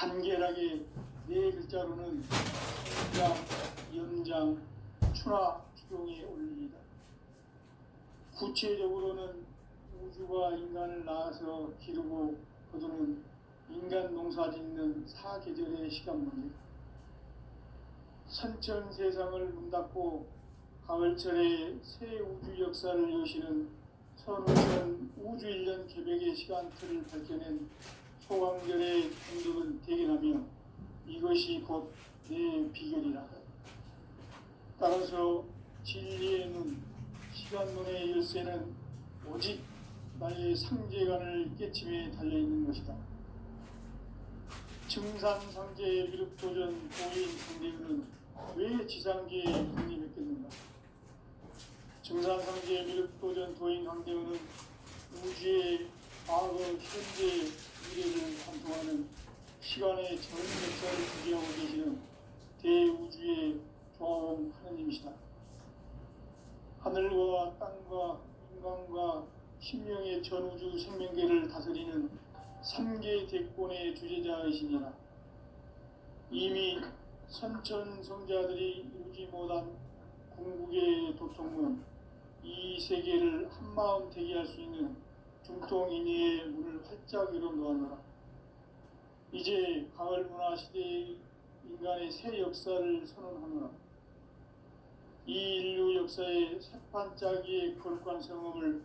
간결하게 네 글자로는 성장, 연장, 추나 추동에 올립니다. 구체적으로는 우주가 인간을 낳아서 기르고 거두는 인간 농사 짓는 사계절의 시간 문제, 선천 세상을 문 닫고 가을철에 새 우주 역사를 여시는 선우선 우주 1년 개벽의 시간틀을 밝혀낸 소강절의 공덕은 대견하며 이것이 곧 내 비결이라. 따라서 진리의 눈, 시간문의 열쇠는 오직 나의 상제관을 깨침에 달려있는 것이다. 증산상제의 미륵도전 도인 상대는 왜 지상계에 군림했겠는가? 증산상제의 미륵도전 도인 황대우는 우주의 과거, 현재, 미래를 관통하는 시간의 전 역사를 주재하고 계시는 대우주의 조화원 하느님이시다. 하늘과 땅과 인간과 신명의 전우주 생명계를 다스리는 3개 대권의 주제자이시니라. 이미 선천성자들이 이루지 못한 궁극의 도통문, 이 세계를 한마음 대기할 수 있는 중통인의의 문을 활짝 열어놓았노라. 이제 가을 문화 시대의 인간의 새 역사를 선언하노라. 이 인류 역사의 새판짜기의 거룩한 성음을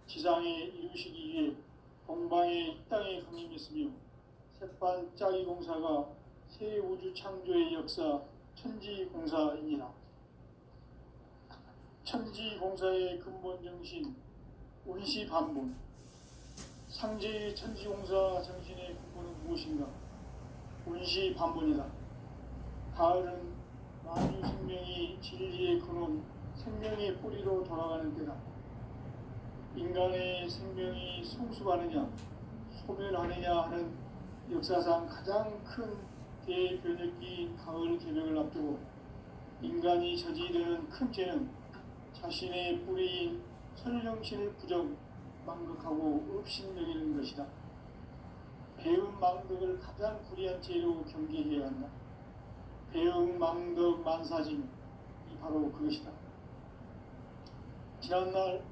지상에 이루시기 위해 동방의 이 땅에 강림했으며 새판짜기 공사가 새 우주 창조의 역사 천지공사이니라. 천지공사의 근본 정신 운시반본, 상제의 천지공사 정신의 근본은 무엇인가? 운시반본이다. 가을은 만유 생명이 진리의 근원, 생명의 뿌리로 돌아가는 때다. 인간의 생명이 성숙하느냐, 소멸하느냐 하는 역사상 가장 큰 대변혁기인 가을 개벽을 앞두고 인간이 저지르는 큰 죄는 자신의 뿌리인 설령신을 부정, 망극하고 업신여기는 것이다. 배은 망덕을 가장 불의한 죄로 경계해야 한다. 배은 망덕 만사짐이 바로 그것이다. 지난날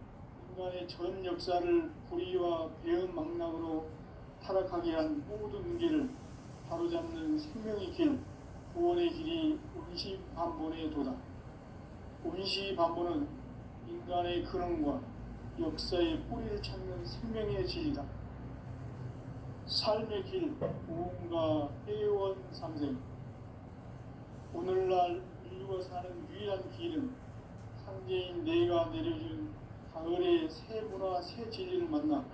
인간의 전 역사를 불의와 배은 망락으로 타락하게 한 모든 문제를 바로잡는 생명의 길, 구원의 길이 운시반본의 도다. 운시반본은 인간의 근원과 역사의 뿌리를 찾는 생명의 진리다. 삶의 길, 고음과 회원 삼생. 오늘날 인류가 사는 유일한 길은 상제인 내가 내려준 가을의 새 문화, 새 진리를 만나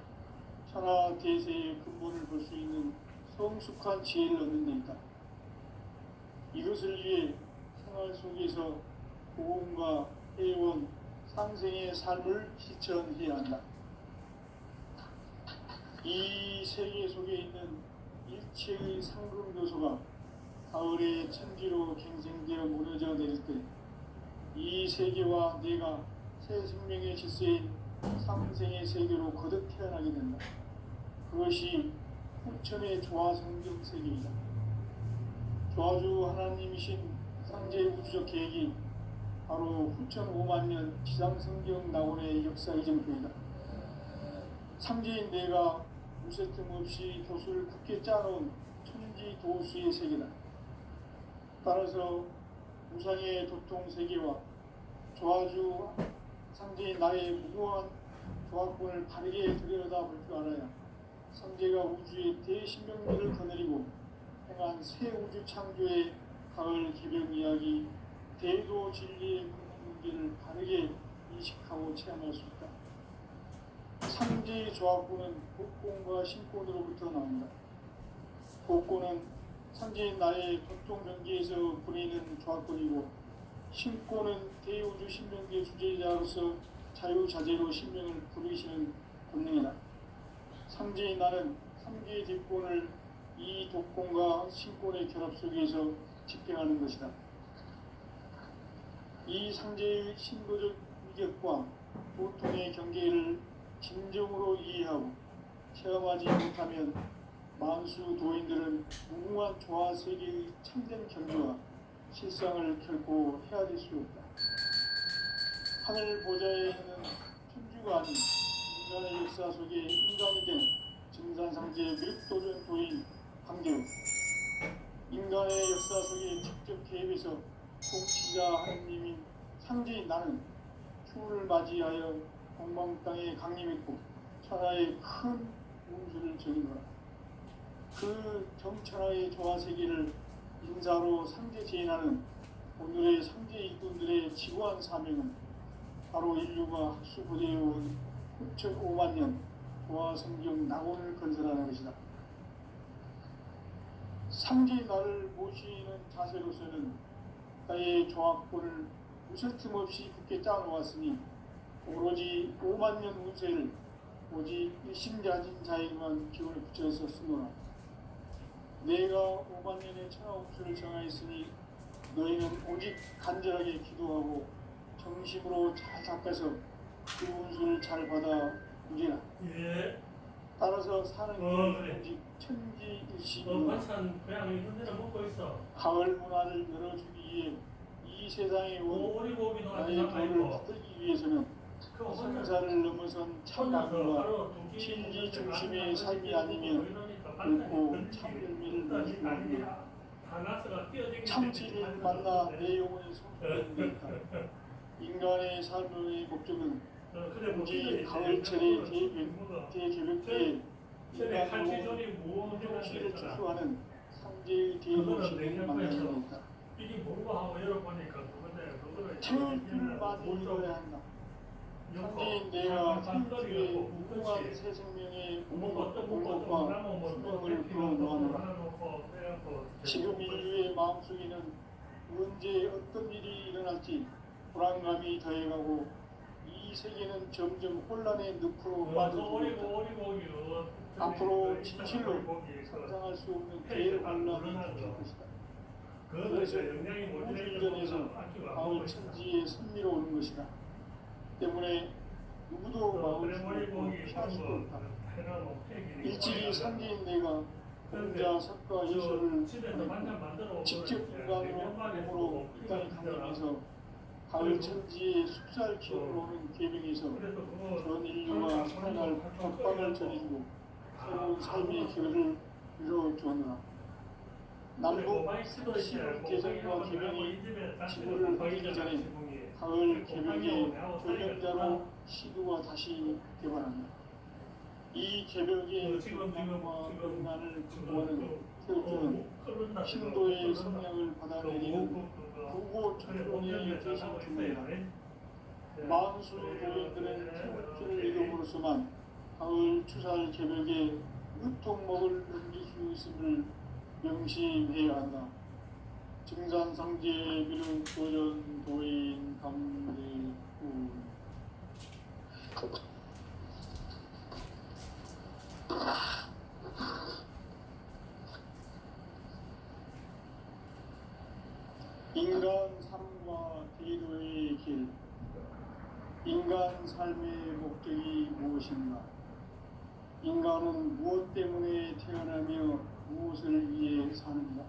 천하 대세의 근본을 볼 수 있는 성숙한 지혜를 얻는 데 있다. 이것을 위해 생활 속에서 고음과 회원, 상생의 삶을 실천해야 한다. 이 세계 속에 있는 일체의 상금교소가 가을의 천지로 갱생되어 무너져 내릴 때 이 세계와 내가 새 생명의 질서인 상생의 세계로 거듭 태어나게 된다. 그것이 후천의 조화성경 세계이다. 조화주 하나님이신 상제 우주적 계획이 바로 후천 5만 년 지상성경 낙원의 역사 이정표이다. 상제인 내가 무쇠 틈 없이 교수를 굳게 짜놓은 천지 도수의 세계다. 따라서 무상의 도통 세계와 조화주 상제인 나의 무고한 조화권을 바르게 들여다볼 줄 알아야 상제가 우주의 대신명리를 거느리고 행한 새 우주 창조의 가을 개벽 이야기, 대도 진리의 근원 문제를 바르게 인식하고 체험할 수 있다. 상제의 조화권은 복권과 신권으로부터 나온다. 복권은 상제인 나의 도통 경계에서 부리는 조화권이고, 신권은 대우주 신명계 주제자로서 자유자재로 신명을 부르시는 본능이다. 상제인 나는 3개의 뒷권을 이 독권과 신권의 결합 속에서 집행하는 것이다. 이 상제의 신도적 위격과 보통의 경계를 진정으로 이해하고 체험하지 못하면 만수 도인들은 무궁한 조화 세계의 참된 경지와 실상을 결코 헤아릴 수 없다. 하늘 보좌에 있는 천주가 아닌 인간의 역사 속에 인간이 된 증산상제 미륵도전 도인 강재우, 인간의 역사 속에 직접 개입해서 통치자 하느님인 상제인 나는 추후를 맞이하여 공방 땅에 강림했고 천하의 큰 운수를 적이노라. 그 정천하의 조화세계를 인사로 상제 제인하는 오늘의 상제 일꾼들의 지구한 사명은 바로 인류가 학수고대해온 6,5만 년 조화성경 낙원을 건설하는 것이다. 상제의 나를 모시는 자세로서는 나의 조합권을 무슨 틈없이 굳게 짜놓았으니 오로지 5만 년 운세를 오직 일심자진 자에게만 기운을 붙여서 쓰노라. 내가 5만 년의 천하 운수를 정하였으니 너희는 오직 간절하게 기도하고 정심으로 잘 닦아서 그 운수를 잘 받아 누리라. 예. 따라서 사는 길은 그래. 오직 천지일심이요. 반찬 그냥 있는 대로 먹고 있어. 가을 문화를 열어주기 위해 이 세상에 온 오리고기도 아주 나의 남아 돈을 있고. 받들기 위해서는 그 혼자 성사를 넘어선 참나무와 하루 두 끼 진리 중심의 삶이 아니면 결코 참 열매를 맺을 수 없다. 참지를 만나 내 영혼이 성숙된다. 인간의 삶의 목적은 오직 가을철의 대개벽기에 인간 영혼의 정치를 추수하는 상제의 대도시를 만나는 것이다. 이게 뭐고 하고 열어보니까 그거를 태울줄만 몰라야 한다. 현재인 내가 태울줄에 무궁한 새 생명의 운명과 수명을 불어넣어노라. 지금 인류의 마음속에는 언제 어떤 일이 일어날지 불안감이 더해가고 이 세계는 점점 혼란의 늪으로 빠져들고 있다. 앞으로 진실로 상상할 수 없는 대혼란이 닥칠 것이다. 그래서 우주전에서 마을 천지에 선미로운 것이다. 때문에 누구도 마을 천지를 피할 수 없다. 일찍이 상제인 내가 공자, 석가, 예술을 직접 인간으로 몸으로 이 땅에 강림해서 가을 천지의 숙살 기업으로 오는 계명에서 전 인류가 살아날 격방을 전해주고 새로운 삶의 기회를 이루어주었노라. 남북 시국 개성과 계명이 지구를 버리기 전에 가을 개벽의 결명자로 시도가 다시 개발한다. 이 개벽의 경량과 평난을 극복하는 태극기는 신도의 성량을 받아내리는 구고 천론의 대신 중입니다. 만수 도인들은 태극기를 이름으로서만 가을 추살 개벽에 유통목을 넘길 수 있음을 명심해야 한다. 증산상제 미륵 도전 도인 강대우. 인간 삶과 기도의 길. 인간 삶의 목적이 무엇인가? 인간은 무엇 때문에 태어나며 무엇을 위해 사는가?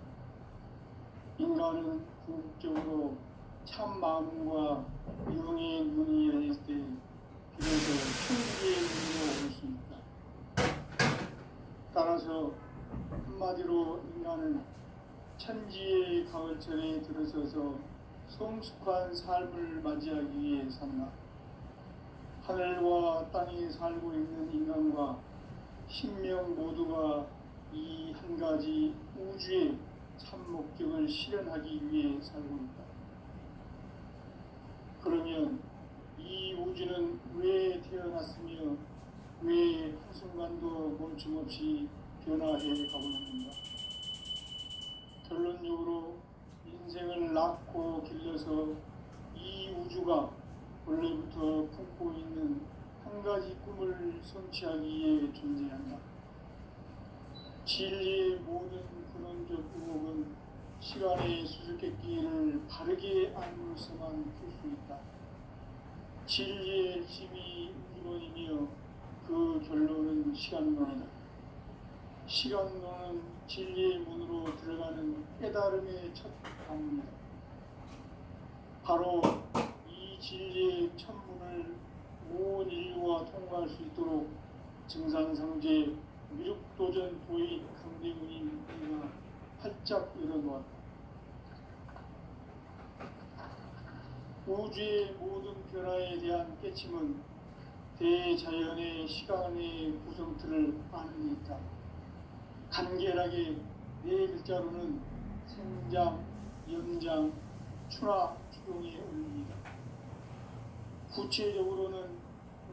인간은 궁극적으로 참 마음과 영의 눈이 열릴 때 비로소 천지의 눈으로 올 수 있다. 따라서 한마디로 인간은 천지의 가을철에 들어서서 성숙한 삶을 맞이하기 위해 산다. 하늘과 땅에 살고 있는 인간과 신명 모두가 이 한 가지 우주의 참 목적을 실현하기 위해 살고 있다. 그러면 이 우주는 왜 태어났으며 왜 한순간도 멈춤 없이 변화해 가고 있는가? 결론적으로 인생을 낳고 길러서 이 우주가 원래부터 품고 있는 한 가지 꿈을 성취하기 위해 존재한다. 진리의 모든 근원적 의혹은 시간의 수수께끼를 바르게 알고서만 풀 수 있다. 진리의 힘이 우주론이며 그 결론은 시간론이다. 시간론은 진리의 문으로 들어가는 깨달음의 첫 방문이다. 바로 이 진리의 첫 문을 온 인류가 통과할 수 있도록 증산상제 미륵도전 도인 강대문인 내가 활짝 열어놓았다. 우주의 모든 변화에 대한 깨침은 대자연의 시간의 구성틀을 아는 데 있다. 간결하게 네 글자로는 생장, 연장, 추나 추동의 원리이다. 구체적으로는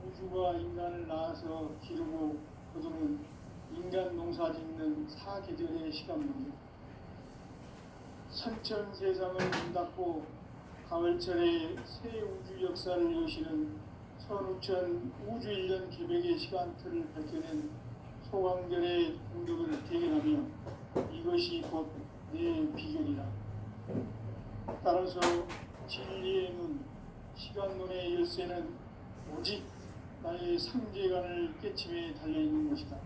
우주가 인간을 낳아서 기르고 거두는 인간 농사 짓는 사계절의 시간 문제. 선천 세상을 문 닫고 가을철에 새 우주 역사를 여시는 선우천 우주 1년 기백의 시간틀을 밝혀낸 소강절의 공덕을 대견하며 이것이 곧 내 비결이라. 따라서 진리의 눈, 시간론의 열쇠는 오직 나의 상제관을 깨침에 달려있는 것이다.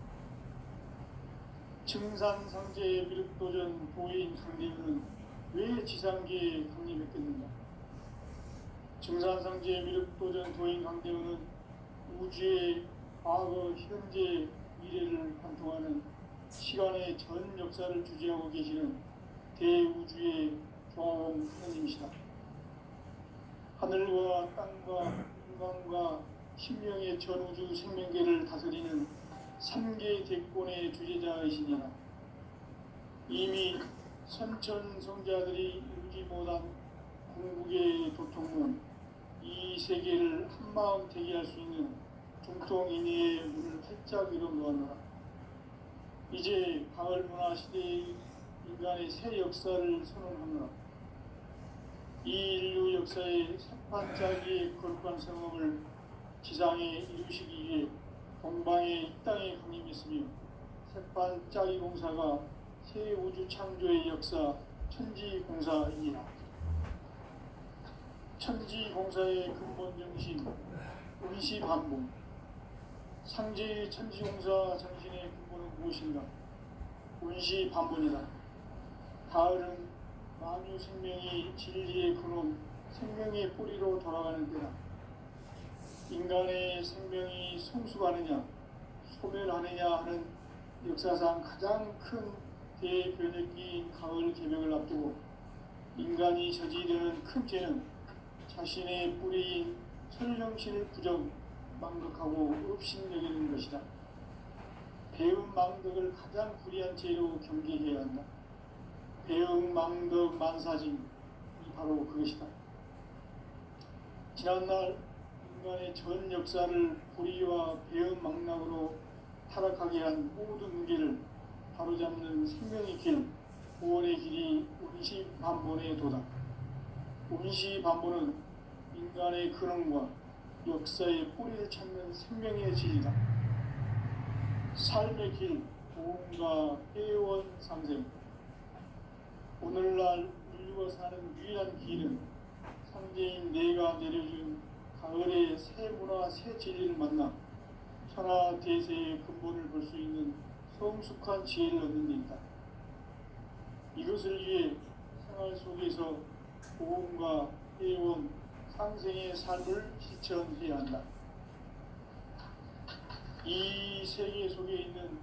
증산상제의 미륵도전 도인 강대문은 왜 지상계에 강림했겠는가? 증산상제의 미륵도전 도인 강대문은 우주의 과거, 현재, 미래를 관통하는 시간의 전 역사를 주재하고 계시는 대우주의 조화원 하나님이시다. 하늘과 땅과 인간과 신명의 전우주 생명계를 다스리는 3개 대권의 주제자이시니라. 이미 선천성자들이 이루지 못한 궁극의 도통문, 이 세계를 한마음 되게 할 수 있는 중통인의의 문을 활짝 열어놓았노라. 이제 가을 문화 시대의 인간의 새 역사를 선언하노라. 이 인류 역사의 새판짜기의 거룩한 성업을 지상에 이루시기 위해 동방의 이 땅에 강림했으며 새판짜기 공사가 새 우주 창조의 역사 천지공사이니라. 천지공사의 근본 정신 운시반복. 상제의 천지공사 정신의 근본은 무엇인가? 운시반복이다. 가을은 만유 생명이 진리의 근원, 생명의 뿌리로 돌아가는 때다. 인간의 생명이 성숙하느냐, 소멸하느냐 하는 역사상 가장 큰 대변혁기인 가을 개벽을 앞두고 인간이 저지르는 큰 죄는 자신의 뿌리인 천령신을 부정, 망덕하고 업신여기는 것이다. 배움 망덕을 가장 불의한 죄로 경계해야 한다. 배움 망덕 만사징이 바로 그것이다. 지난날 인간의 전 역사를 불의와 배움 망락으로 타락하게 한 모든 문제를 바로잡는 생명의 길, 구원의 길이 운시반본의 도다. 운시반본은 인간의 근원과 역사의 뿌리를 찾는 생명의 진리다. 삶의 길, 보험과 회원 상생. 오늘날 인류가 사는 유일한 길은 상제인 내가 내려준 가을의 새 문화, 새 진리를 만나 천하 대세의 근본을 볼 수 있는 성숙한 지혜를 얻는 데 있다. 이것을 위해 생활 속에서 보험과 회원, 상생의 삶을 실천해야 한다. 이 세계 속에 있는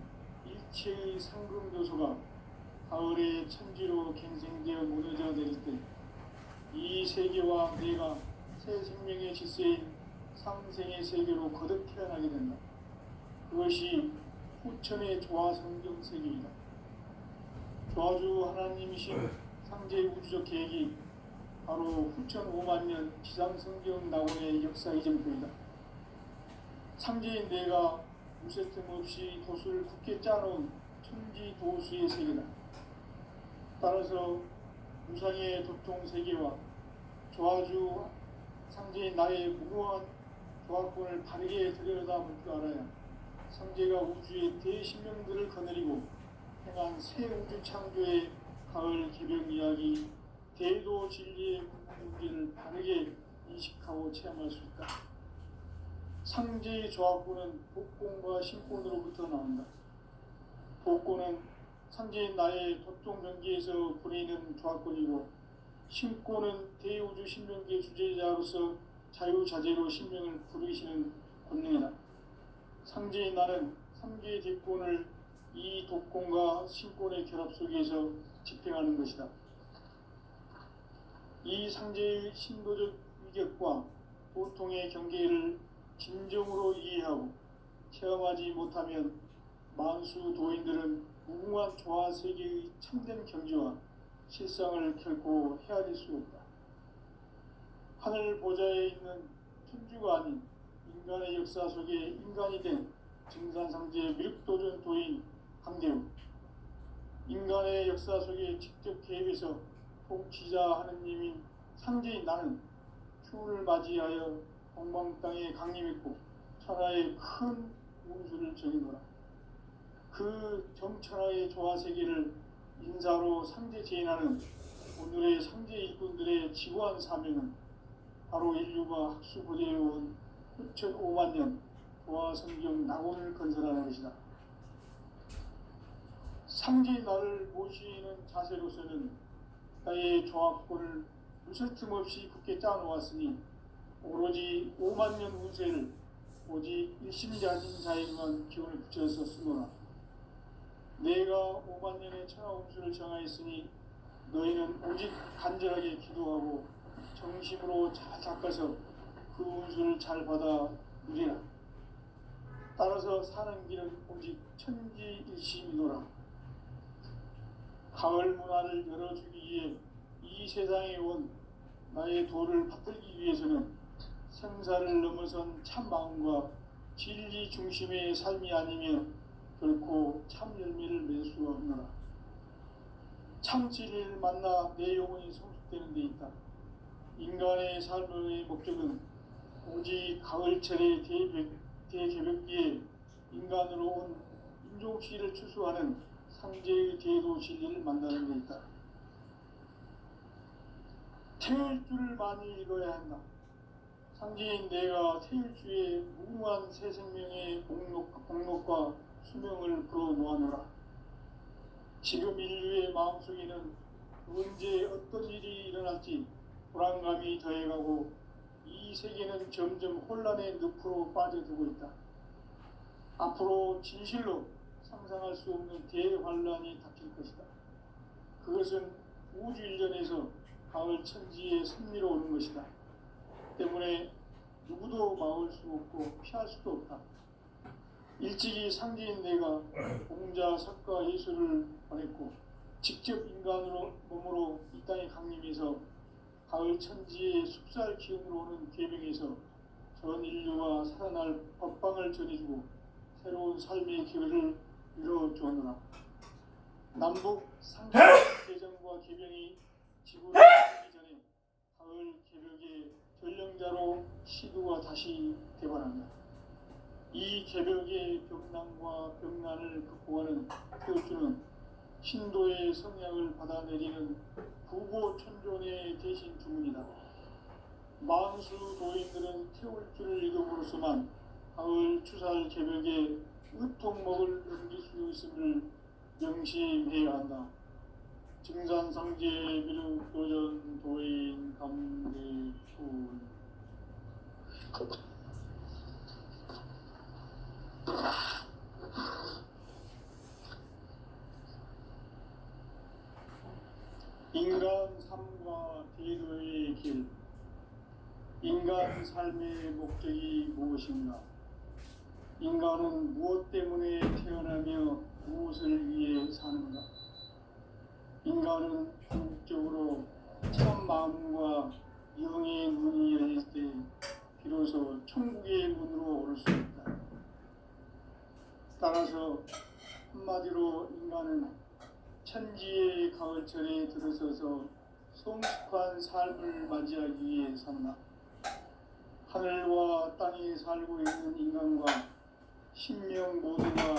일체의 상금 요소가 가을의 천지로 갱생되어 무너져 내릴 때 이 세계와 내가 새 생명의 질서인 상생의 세계로 거듭 태어나게 된다. 그것이 후천의 조화성경 세계이다. 조화주 하나님이신 상제의 우주적 계획이 바로 후천 5만 년 지상성경 낙원의 역사 이정표이다. 상제인 내가 무쇠틈 없이 도수를 굳게 짜놓은 천지 도수의 세계다. 따라서 무상의 도통 세계와 조화주 상제인 나의 무궁한 조화권을 바르게 들여다볼 줄 알아야 상제가 우주의 대신명들을 거느리고 행한 새 우주 창조의 가을 개벽 이야기, 대도 진리의 근본 문제를 바르게 인식하고 체험할 수 있다. 상제의 조화권은 복권과 신권으로부터 나온다. 복고는 상제인 나의 도통변기에서 보내는 조합권이고 신고는 대우주 신명기의 주제자로서 자유자재로 신명을 부르시는 권능이다. 상제인 나는 3개의 뒷권을 이 독권과 신권의 결합 속에서 집행하는 것이다. 이 상제의 신도적 위격과 보통의 경계를 진정으로 이해하고 체험하지 못하면 만수 도인들은 무궁한 조화 세계의 참된 경지와 실상을 결코 헤아릴 수 없다. 하늘 보좌에 있는 천주가 아닌 인간의 역사 속에 인간이 된 증산상제의 미륵도전 도인 강대우, 인간의 역사 속에 직접 개입해서 통치자 하느님인 상제인 나는 추운을 맞이하여 동방 땅에 강림했고 천하의 큰 운수를 정해노라. 그 정천하의 조화세계를 인사로 상제 제인하는 오늘의 상제 일꾼들의 지구한 사명은 바로 인류가 학수고대해온 6,500만 년 조화성경 낙원을 건설하는 것이다. 상제의 나를 모시는 자세로서는 나의 조합권을 무설틈 없이 굳게 짜놓았으니 오로지 5만 년 운세를 오직 일심자진 자에게만 기운을 붙여서 쓰노라. 내가 5만 년의 천하 운수를 정하였으니 너희는 오직 간절하게 기도하고 정심으로 잘 닦아서 그 운수를 잘 받아 누리라. 따라서 사는 길은 오직 천지일심이노라. 가을 문화를 열어주기 위해 이 세상에 온 나의 도를 받들기 위해서는 생사를 넘어선 참 마음과 진리 중심의 삶이 아니면 결코 참 열매를 맺을 수가 없노라. 참 진리를 만나 내 영혼이 성숙되는 데 있다. 인간의 삶의 목적은 오직 가을철의 대개벽기에 인간으로 온 인종시를 추수하는 상제의 대도 진리를 만나는 데 있다. 태울 줄을 많이 읽어야 한다. 상제인 내가 태울 주의 무궁한 새 생명의 공록과 수명을 불어놓아노라. 지금 인류의 마음속에는 언제 어떤 일이 일어날지 불안감이 더해가고 이 세계는 점점 혼란의 늪으로 빠져들고 있다. 앞으로 진실로 상상할 수 없는 대환란이 닥칠 것이다. 그것은 우주 일전에서 가을 천지의 섭리로 오는 것이다. 때문에 누구도 막을 수 없고 피할 수도 없다. 일찍이 상제인 내가 공자, 석가, 예수를 보냈고 직접 인간으로 몸으로 이 땅에 강림해서 가을 천지의 숲살 기운으로 오는 계명에서 전 인류가 살아날 법방을 전해주고 새로운 삶의 기회를 이뤄주었노라. 남북 상제 개정과 개병이 지구를 이기 전에 가을 개벽의 전령자로 시두가 다시 대반한다. 이 개벽의 병난과 병난을 극복하는 태울주는 신도의 성약을 받아내리는 부고천존의 대신 주문이다. 만수 도인들은 태울주를 읽음으로써만 가을 추살 개벽의 의통목을 넘길 수 있음을 명심해야 한다. 증산상제 미륵도전 도인 감대훈. 인간 삶과 대도의 길. 인간 삶의 목적이 무엇인가? 인간은 무엇 때문에 태어나며 무엇을 위해 사는가? 인간은 궁극적으로 참 마음과 영의 문이 열릴 때 비로소 천국의 문으로 오를 수 있다. 따라서 한마디로 인간은 천지의 가을철에 들어서서 성숙한 삶을 맞이하기 위해 산다. 하늘과 땅에 살고 있는 인간과 신명 모두가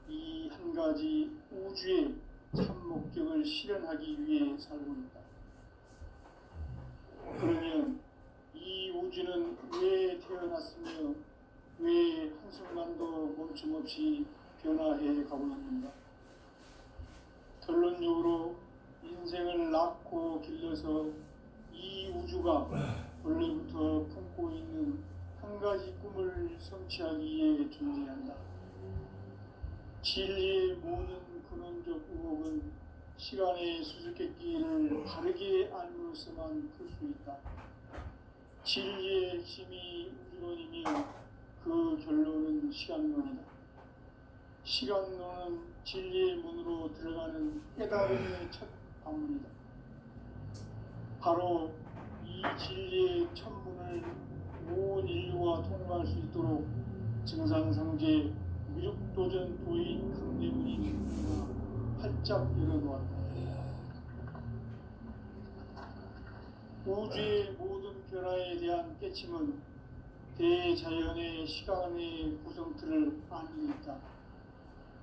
이 한 가지 우주의 참 목적을 실현하기 위해 살고 있다. 그러면 이 우주는 왜 태어났으며 왜 한순간도 멈춤없이 변화해 가고 있는가? 인간적으로 인생을 낳고 길러서 이 우주가 원래부터 품고 있는 한 가지 꿈을 성취하기 위해 존재한다. 진리의 모든 근원적 의혹은 시간의 수수께끼를 바르게 알므로서만 풀 수 있다. 진리의 핵심이 우주론이며 그 결론은 시간론이다. 시간론은 진리의 문으로 들어가는 깨달음의 첫 관문이다. 바로 이 진리의 첫 문을 온 인류가 통과할 수 있도록 증산상제 미륵도전 도인 강대문이 활짝 열어놓았다. 우주의 모든 변화에 대한 깨침은 대자연의 시간의 구성틀을 아는 데 있다.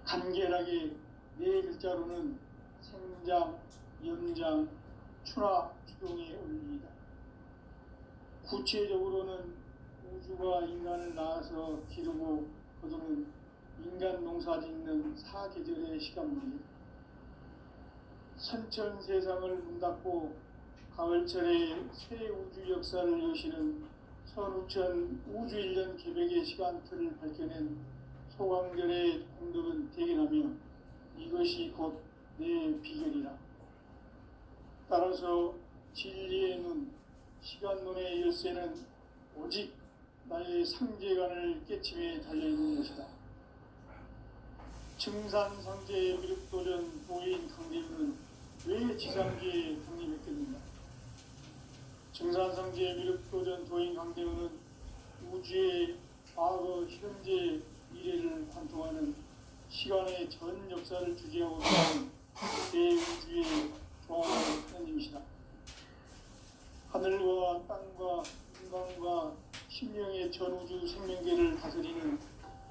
간결하게 네 글자로는 생장, 연장, 추나 추동의 원리이다. 구체적으로는 우주가 인간을 낳아서 기르고 거두는 인간 농사 짓는 사계절의 시간문이다. 선천 세상을 문 닫고 가을철에 새 우주 역사를 여시는 선우천 우주 1년 계백의 시간틀을 밝혀낸 소강절의 공덕은 대견하며 이것이 곧 내 비결이라. 따라서 진리의 눈, 시간론의 열쇠는 오직 나의 상제관을 깨침에 달려있는 것이다. 증산상제의 미륵도전 도인 강대문은 왜 지상계에 독립했겠는가? 증산상제의 미륵도전 도인 강대문은 우주의 과거, 현재, 미래를 관통하는 시간의 전 역사를 주재하고 있는 대우주의 조화의 하나님이시다. 하늘과 땅과 인간과 신명의 전우주 생명계를 다스리는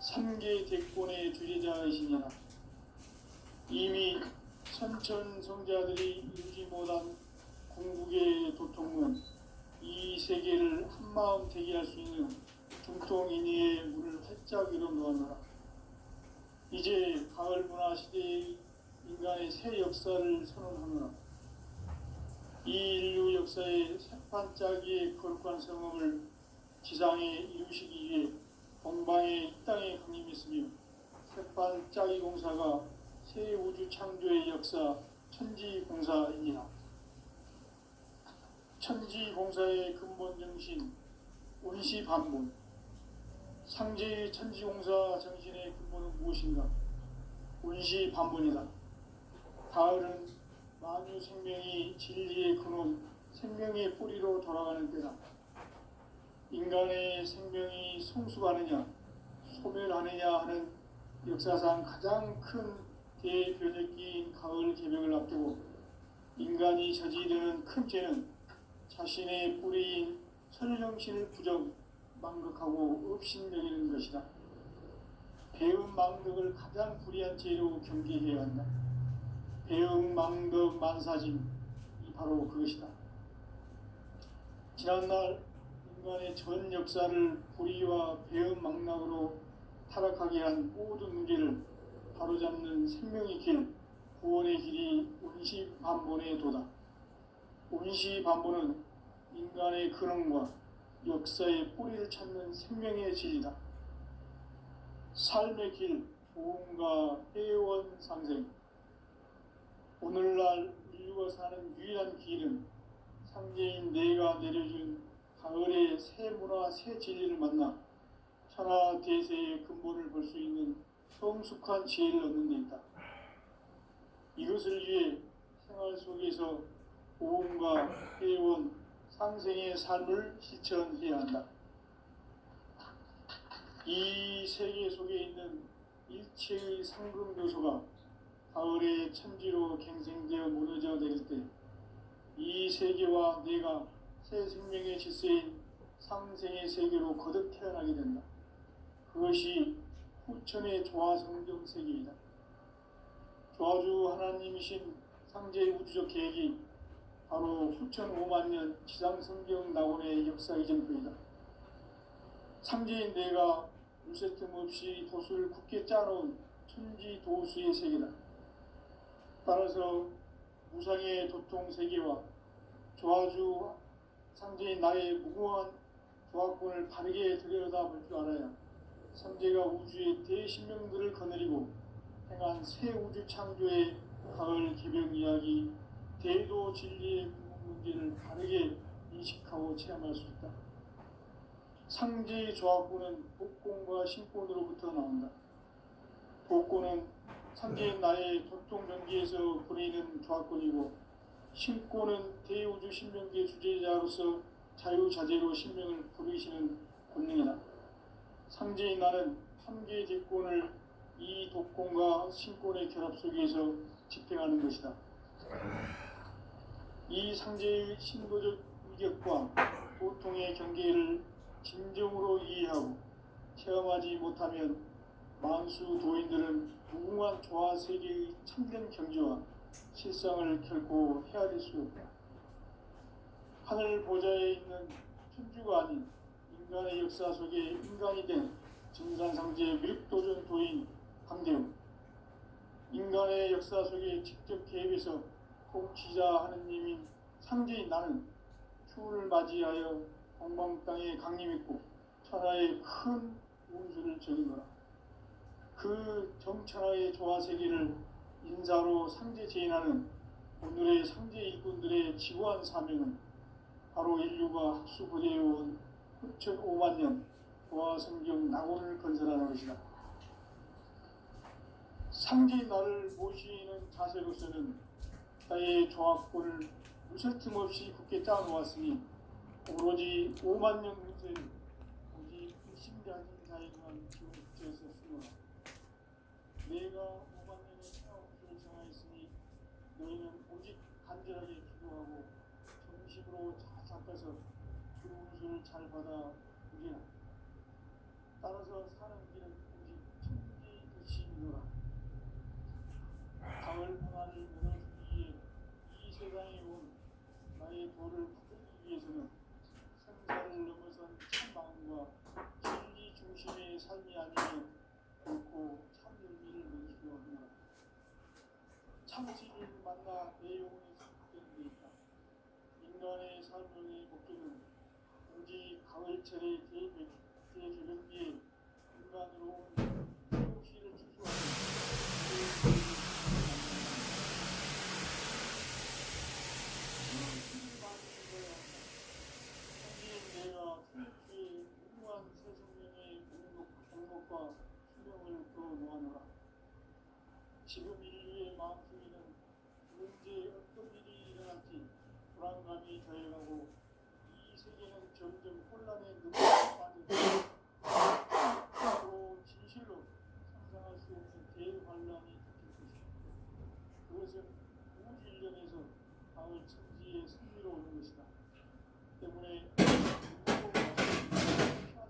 3개 대권의 주재자이시니라. 이미 선천성자들이 이루지 못한 궁극의 도통은 이 세계를 한마음 되게 할 수 있는 중통인의의 문을 활짝 열어놓았노라. 이제 가을 문화 시대의 인간의 새 역사를 선언하노라. 이 인류 역사의 새판짜기의 거룩한 성음을 지상에 이루시기 위해 동방의 이 땅에 강림했으며 새판짜기 공사가 새 우주 창조의 역사 천지공사이니라. 천지공사의 근본 정신 온시반본. 상제의 천지공사 정신의 근본은 무엇인가? 온시반본이다. 가을은 만유 생명이 진리의 근원, 생명의 뿌리로 돌아가는 때다. 인간의 생명이 성숙하느냐, 소멸하느냐 하는 역사상 가장 큰 대변혁기인 가을 개벽을 앞두고 인간이 저지르는 큰 죄는 자신의 뿌리인 천령신을 부정, 망극하고 업신여기는 것이다. 배움 망덕을 가장 불의한 죄로 경계해야 한다. 배움 망덕 만사짐이 바로 그것이다. 지난날 인간의 전 역사를 불의와 배움 망락으로 타락하게 한 모든 문제를 바로잡는 생명의 길, 구원의 길이 온시반본의 도다. 온시반본은 인간의 근원과 역사의 뿌리를 찾는 생명의 진리다. 삶의 길, 보험과 회원 상생. 오늘날 인류가 사는 유일한 길은 상제인 내가 내려준 가을의 새 문화, 새 진리를 만나 천하 대세의 근본을 볼 수 있는 성숙한 지혜를 얻는 데 있다. 이것을 위해 생활 속에서 보험과 회원, 상생의 삶을 실천해야 한다. 이 세계 속에 있는 일체의 상금 요소가 가을의 천지로 갱생되어 무너져 내릴 때 이 세계와 내가 새 생명의 질서인 상생의 세계로 거듭 태어나게 된다. 그것이 후천의 조화성경 세계이다. 조화주 하나님이신 상제의 우주적 계획이 바로 후천 5만 년 지상성경 낙원의 역사 이정표이다. 상제인 내가 물새 틈 없이 도수를 굳게 짜놓은 천지 도수의 세계다. 따라서 무상의 도통 세계와 조화주 상제인 나의 무궁한 조합권을 바르게 들여다볼 줄 알아야 삼재가 우주의 대신명들을 거느리고 행한 새 우주 창조의 가을 개벽 이야기, 대도 진리의 문제를 바르게 인식하고 체험할 수 있다. 상제의 조합권은 복권과 신권으로부터 나온다. 복권은 상제인 나의 도통 전기에서 보내는 조합권이고, 신권은 대우주 신명계 주제자로서 자유자재로 신명을 부르시는 권능이다. 상제인 나는 3개의 제권을 이 독권과 신권의 결합 속에서 집행하는 것이다. 이 상제의 신도적 위격과 보통의 경계를 진정으로 이해하고 체험하지 못하면 만수 도인들은 무궁한 조화 세계의 참된 경지와 실상을 결코 헤아릴 수 없다. 하늘 보좌에 있는 천주가 아닌 인간의 역사 속에 인간이 된 증산상제 밀도전 도인 강대웅, 인간의 역사 속에 직접 개입해서 통치자 하느님인 상제인 나는 추운을 맞이하여 동방 땅에 강림했고 천하의 큰 운수를 적인 거라. 그 정천하의 조화 세계를 인사로 상제 제인하는 오늘의 상제 일꾼들의 지구한 사명은 바로 인류가 학수부대해온 9,500만 년 조화 성경 낙원을 건설하는 것이다. 상제인 나를 모시는 자세로서는 나의 조합권을 무설 틈 없이 굳게 짜놓았으니 오로지 5만 년 근처에 오직 신비한 자에게만 기울여서 쓰노라. 내가 5만 년의 생업을 정하였으니 너희는 오직 간절하게 기도하고 정식으로 닦아서 그 운수를 잘 받아 누리라. 따라서 사는 길은 오직 천지 드시노라. 가을 문화를 열어주기 위해 이 세상에 온 나의 도를 받기 위해서는 생사를 넘어선 참 마음과 진리 중심의 삶이 아니면 결코 참 열매를 맺을 수 없노라. 참 진리를 만나 내 영혼이 생각되는 데 있다. 인간의 삶의 목적은 오직 가을철의 대개벽기에 인간으로 온 행복시를 추수하는 내가 천국의 무궁한 새 생명의 공목과 수명을 끌어놓아노라. 지금 인류의 마음속에는 언제 어떤 일이 일어날지 불안감이 더해가고 이 세계는 점점 혼란의 눈물에 빠지고 앞으로 진실로 상상할 수 없는 대환란이 닥칠 것이다. 그것은 우주 일련에서 가을 천지의 승리로 오는 것이다. 때문에 피할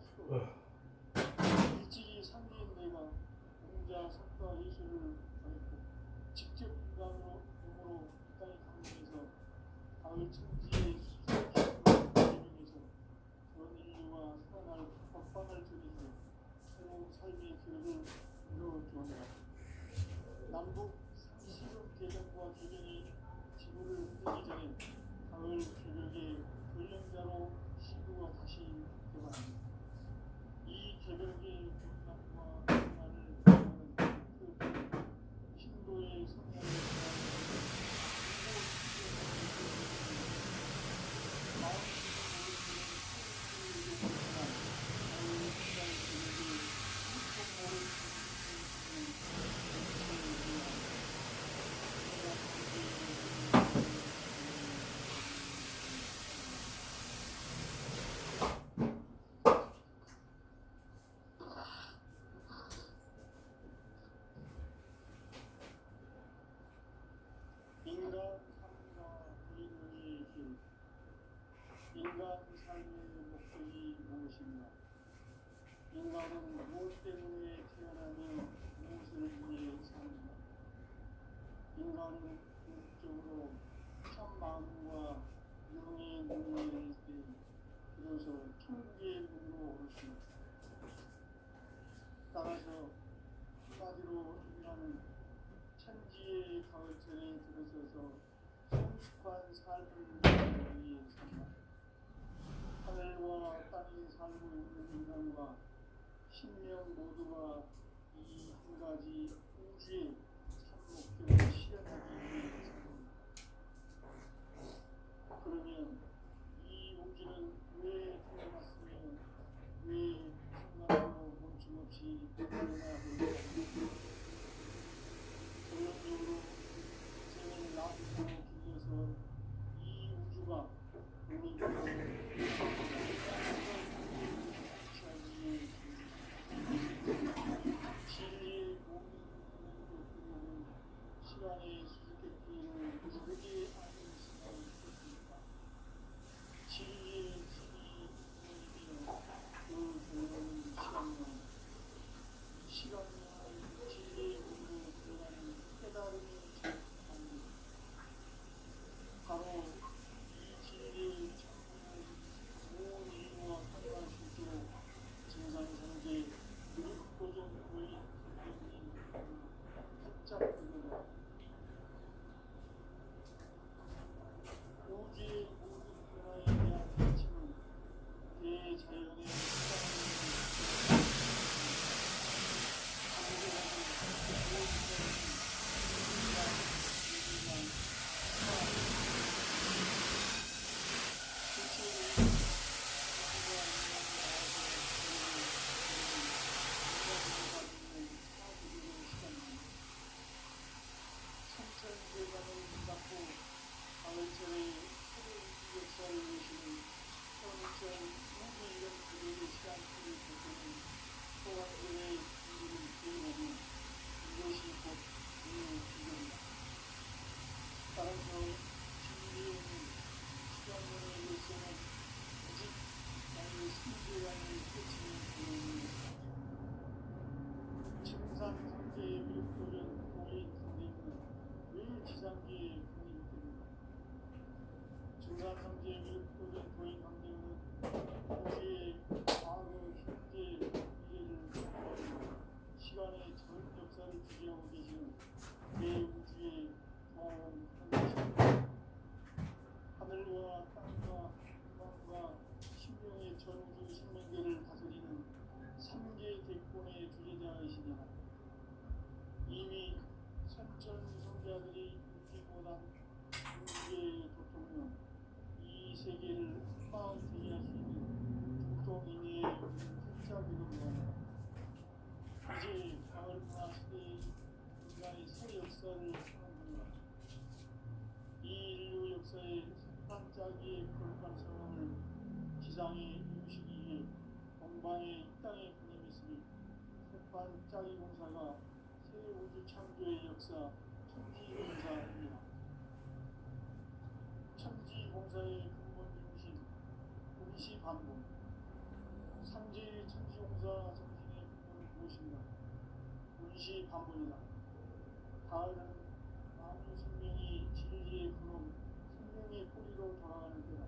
수도 없다. 일찍이 상제인 내가 공자, 석가, 예술을 가르치고 직접 인간으로 몸으로 이 땅에 강림해서 가을 천지의 수석기로 대명해서 전 인류가 살아날 법방을 저리고 새로운 삶의 기록을 이루어주었다. 남북 상시국 대전과 개경이 지구를 흔들기 전에 가을 개벽의 전령자로 시구가 다시 개방합니다. 이 개벽의 분란과 평화를 구하는 그 신도의 성향을 인간 삶과 인의 길, 인간 삶의 목적이 무엇인가? 인간은 무엇 때문에 태어나며 무엇을 위해 사는가? 인간은 궁극적으로 참 마음과 영의 눈을 열 때 비로소 천국의 문으로 오를 수 있다. 따라서 한마디로 인간은 천지의 가을철에 하늘과 땅에 살고 있는 인간과 신명 모두가 이 한 가지 우주의 참 목적을 실현하기 위해서입니다. 그러면 이 우주는 왜 태어났으며 왜 순간으로 멈춤없이 일어나고 있습니까? 결론적으로 인생을 낳고 길러서 이 우주가 진리의 모든 것들은 시간의 수수께끼를 모르게 하는 시간이 있습니다. 진리의 진이 무엇이며 그 결론은 시간과 진리의 문으로 들어가는 깨달음이 정합니다. 바로 이 진리의 창문을 온 인류와 상관할 수 있도록 증산성계 율법도전 거의 선생님 활짝 펴거나 우주의 모든 변화에 대한 가치는 대자연의 천천대간을 닫고 가을철에 새로운 역사를 내시는 서울철 우주 이런 그들의 시간표를 보시는 소환들의 이름을 기억하며 이것이 곧 기적이다. 따라서 진리에는 시간론의 열쇠는 오직 나의 신비관을 펼치는 그림입니다. 증산성계의 미륵도전 도인 선생님은 왜 지상계의 군인입니까? 증산성계의 미륵도전 도인 선생님은 우주의 과거, 현재, 미래를 포함하여 시간의 전 역사를 주재하고 계시는 대우주의 경험한 것입니다. 하늘과 땅과 인간과 신명의 전우주 신명계를 다스리는 3계 대권의 주제자이시냐. 이미 선천성자들이 느끼 못한 우주의 도통령, 이 세계를 한마음 되게 할 수 있는 독통인의 활짝 이루어갑니다. 이제 가을문화 시대의 인간의 새 역사를 선언합니다. 이 인류 역사의 반짝이의 거룩한 선언을 지상에 이루시기 위해 동방의 이 땅에 군림했으니 반짝이 공사가 새 우주 창조의 역사 천지공사입니다. 천지공사의 근본 중심 운시반복. 삼재의 천지공사 정신의 근본은 무엇인가? 운시반복이다. 가을은 만유 생명이 진리의 근원, 생명의 뿌리로 돌아가는 때다.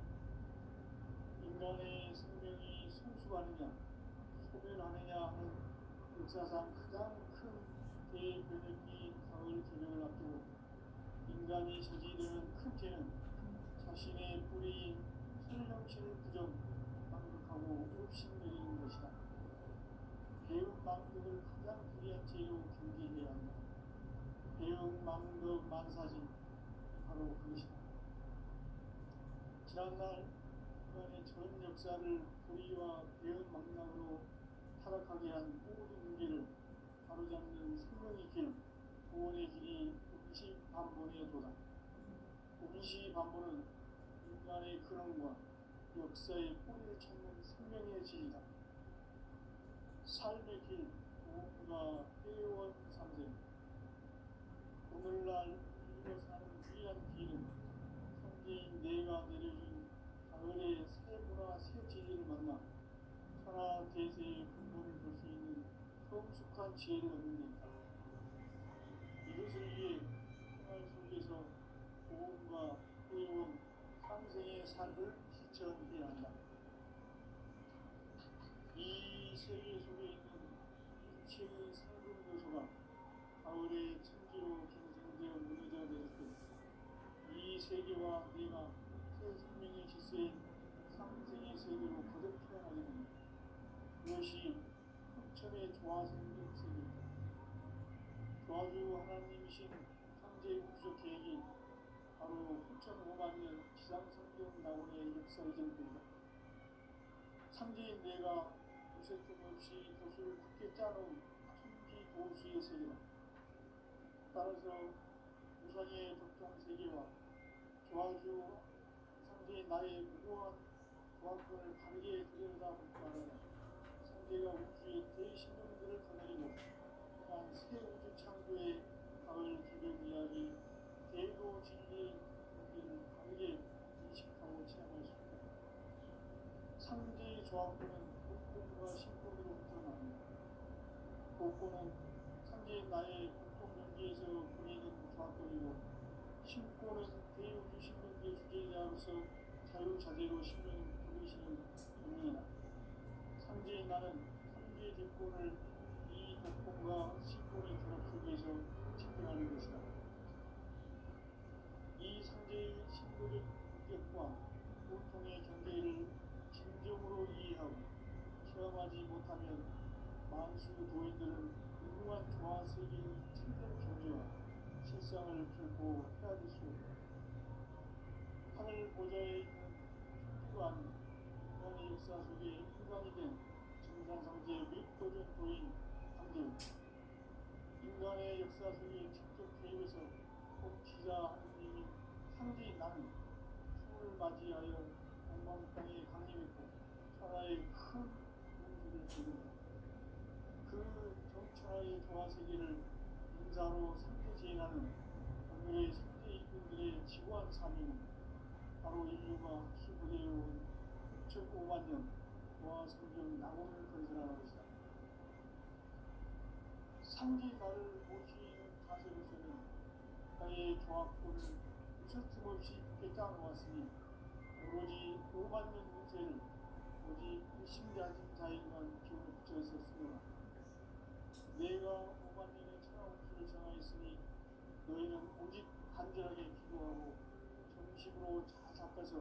인간의 생명이 성숙하느냐, 소멸하느냐 하는 역사상 가장 큰 대변혁기인 가을 저녁을 앞두고 인간이 저지르는 큰 죄는 자신의 뿌리인 설령신을 부정, 망극하고 옵신내리는 것이다. 배은 망극을 가장 불의한 죄로 경계해야 한다. 배은 망극 만사진, 바로 그것이다. 지난날 인간의 전 역사를 불의와 배은 망락으로 타락하게 한 모든 문제를 바로잡는 생명의 길, 구원의 길이 운시반본의 도다. 운시반본은 인간의 근원과 역사의 뿌리를 찾는 생명의 진이다. 삶의 길, 구원과 회원 삼생. 오늘날 우리가 사는 귀한 길은 성지인 내가 내려준 가을의 새 문화 새 진리를 만나 천하 대세의 근본을 볼 수 있는 성숙한 지혜를 얻는 데다. 이것을 위해 생활 속에서 보험과 회원, 상생의 삶을 실천해야 한다. 이 세계 속에 있는 일체의 상금 요소가 가을의 천지로 경생되어 무너져 내릴 때 이 세계와 내가 새 생명의 질서인 상생의 세계로 거듭 태어나게 됩니다. 그것이 흑천의 조화생명 세계입니다. 조화주 하나님이신 창제 우주적 계획이 바로 9,500만 년 지상성경 낙원의 역사 이전입니다. 창제인 내가 무색점 없이 도수를 굳게 짜놓은 천지 도수의 세계다. 따라서 우상의 독종 세계와 조화주 창제인 나의 무고한 조화권을 바르게 들여다볼 바라다 창제가 우주의 대신령들을 거느리고 한 새 우주 창조의 가을 기별 이야기 대도 진리의 경계를 바르게 인식하고 체험할 수 있다. 창제의 조화권은 복권과 신권으로부터 나옵니다. 복권은 창제인 나의 공통 경계에서 보이는 조화권이고 신권은 대우주 신명계 주제자로서 자유자재로 신명을 부르시는 경륜이다. 창제인 나는 창제의 대권을 이 복권과 신권의 결합 속에서 집행하는 것이다. 이 상제의 신도적 인격과 고통의 경계를 진정으로 이해하고 체험하지 못하면 만수 도인들은 무궁한 조화 세계의 참된 경제와 실상을 결코 헤아릴 수 없다. 하늘 보좌에 있는 천주가 아닌 인간의 역사 속에 인간이 된 정산상제의 윗도전 도인 강대우, 인간의 역사 속에 직접 개입해서 복지자 하느님인 상제인 나는 추을 맞이하여 동방땅에 강림했고 천하의 큰 문제를 제공했다. 그 정천하의 조화세계를 인사로 상제제인하는 오늘의 상제 이꾼들의 지구한 사명은 바로 인류가 수부되어온 6,500만 년 조화성경 낙원을 건설하는 것이다. 상제 나를 모시는 자세로서는 나의 조합권을 무서틈없이 굳게 짜놓았으니 오로지 5만 년 문제를 오직 일심자진 자에게만 기울여 붙여있었으므로 내가 5만 년의 천하우주를 정하였으니 너희는 오직 간절하게 기도하고 정심으로 잘 닦아서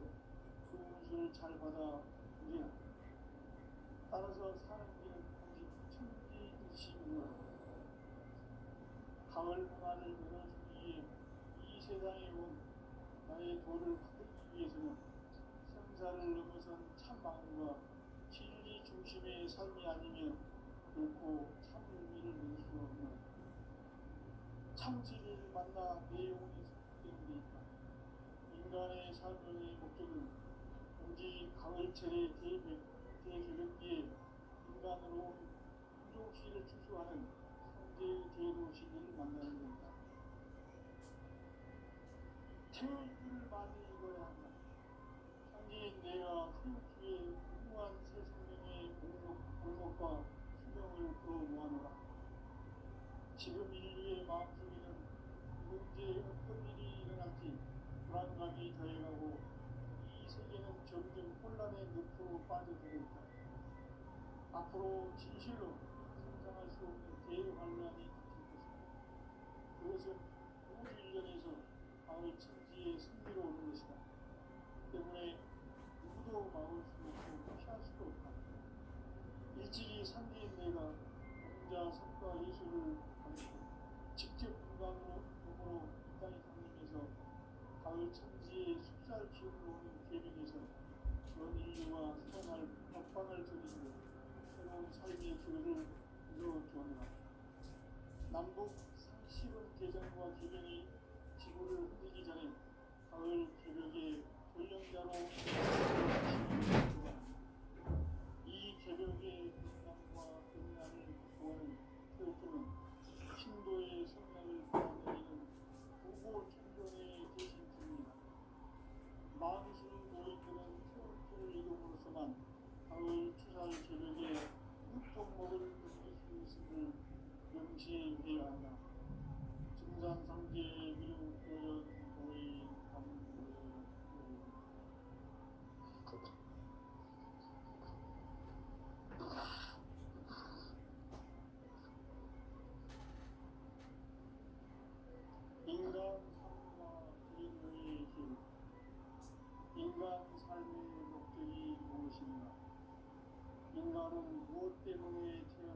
그 운수를 잘 받아 누리라. 따라서 사는 길은 오직 천지 일심이므로 가을 문화를 열어주기 위해 이 세상에 온 나의 도를 받기 위해서는 생사를 넘어선 참마음과 진리 중심의 삶이 아니면 결코 참 의미를 낼 수 없는 참진리를 만나 내 영혼이 성숙되는 데 있다. 인간의 삶의 목적은 오직 가을철의 대개벽기에 인간으로 온 인종시를 추수하는 성제의 제도 시기를 만나는 것이다. 태극기를 많이 입어야 한다. 창제인 내가 태극기에 무궁한 새 생명의 목록과 수명을 불어 모아놓아. 지금 인류의 마음속에는 언제 어떤 일이 일어날지 불안감이 더해가고 이 세계는 점점 혼란의 늪으로 빠져들고 있다. 앞으로 진실로 상상할 수 없는 대환란이 닥칠 것이다. 그것은 우주 일전에서 가을 천지의 승리로 오는 것이다. 때문에 누구도 막을 수 없고 피할 수도 없다. 일찍이 상계인 내가 공자 성과 예술을 가르치고 직접 인간으로 몸으로 이 땅에 강림해서 가을 천지의 숲살 기운을 오는 계명에서 전 인류가 살아날 법방을 드리고 새로운 삶의 기회를 이루어주었노라. 남북 상식은 개정과 개변이 지구를 흔들기 전에 가을 개벽의 전령자로 이 개벽의 빛남과 빛난을 구하는 태극기는 신도의 성량을 보완내리는 부고 충전의 대신입니다. 만수 노인들은 태극기를 이름으로서만 가을 추살 개벽의 흑종목을 느낄 수 있음을 명시해야 한다. 증산상제의 미륵 도연 도의 감도연 인간 삶과 인류의 길. 인간 삶의 목적이 무엇인가? 나는 무엇 때문에 태어나